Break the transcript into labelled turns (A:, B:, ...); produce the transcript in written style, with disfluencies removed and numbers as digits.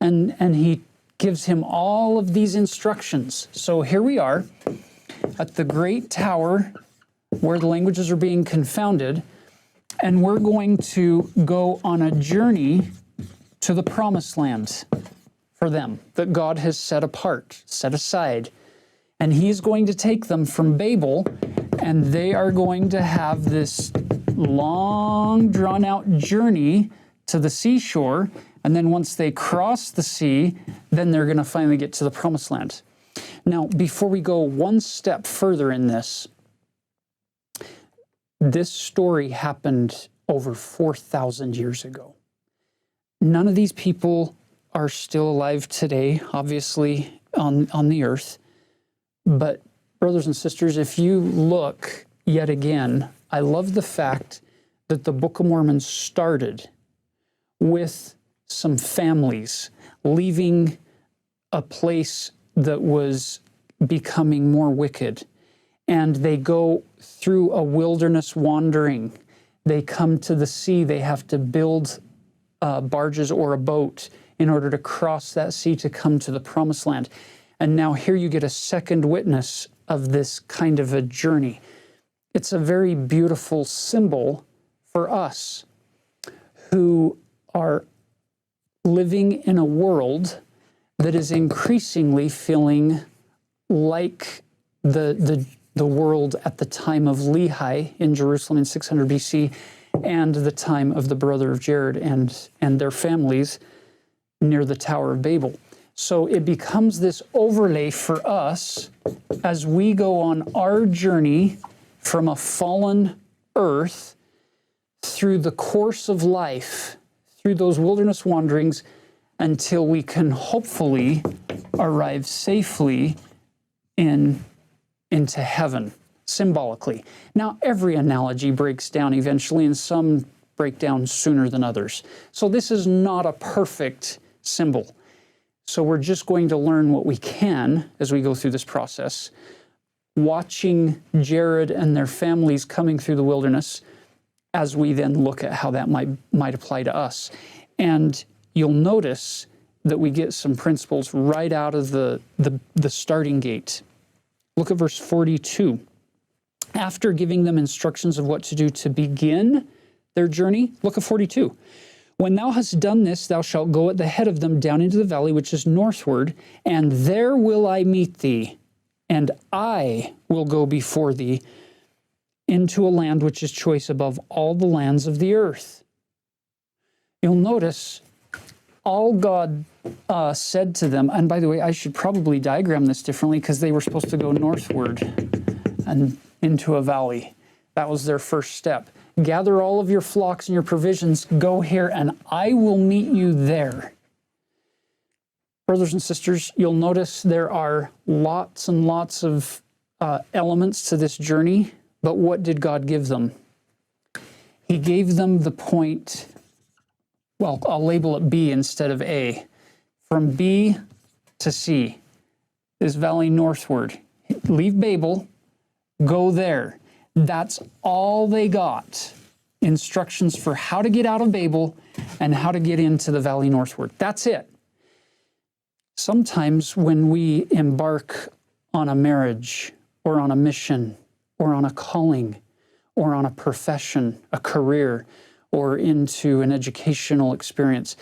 A: and he gives him all of these instructions. So here we are at the great tower where the languages are being confounded, and we're going to go on a journey to the promised land for them that God has set apart, set aside. And he's going to take them from Babel, and they are going to have this long, drawn-out journey to the seashore. And then once they cross the sea, then they're going to finally get to the promised land. Now, before we go one step further in this story happened over 4,000 years ago. None of these people are still alive today, obviously, on the earth. But, brothers and sisters, if you look yet again, I love the fact that the Book of Mormon started with some families leaving a place that was becoming more wicked. And they go through a wilderness wandering. They come to the sea. They have to build barges or a boat in order to cross that sea to come to the promised land. And now here you get a second witness of this kind of a journey. It's a very beautiful symbol for us who are living in a world that is increasingly feeling like the world at the time of Lehi in Jerusalem in 600 BC and the time of the brother of Jared and their families near the Tower of Babel. So it becomes this overlay for us as we go on our journey from a fallen earth through the course of life, through those wilderness wanderings, until we can hopefully arrive safely into heaven, symbolically. Now, every analogy breaks down eventually, and some break down sooner than others. So this is not a perfect symbol. So we're just going to learn what we can as we go through this process, watching Jared and their families coming through the wilderness as we then look at how that might apply to us. And you'll notice that we get some principles right out of the starting gate. Look at verse 42. After giving them instructions of what to do to begin their journey, look at 42. When thou hast done this, thou shalt go at the head of them down into the valley which is northward, and there will I meet thee, and I will go before thee into a land which is choice above all the lands of the earth. You'll notice all God said to them, and by the way, I should probably diagram this differently because they were supposed to go northward and into a valley. That was their first step. Gather all of your flocks and your provisions, go here, and I will meet you there. Brothers and sisters, you'll notice there are lots and lots of elements to this journey, but what did God give them? He gave them the point, well, I'll label it B instead of A. From B to C, this valley northward. Leave Babel, go there. That's all they got. Instructions for how to get out of Babel and how to get into the valley northward. That's it. Sometimes when we embark on a marriage or on a mission or on a calling or on a profession, a career, or into an educational experience,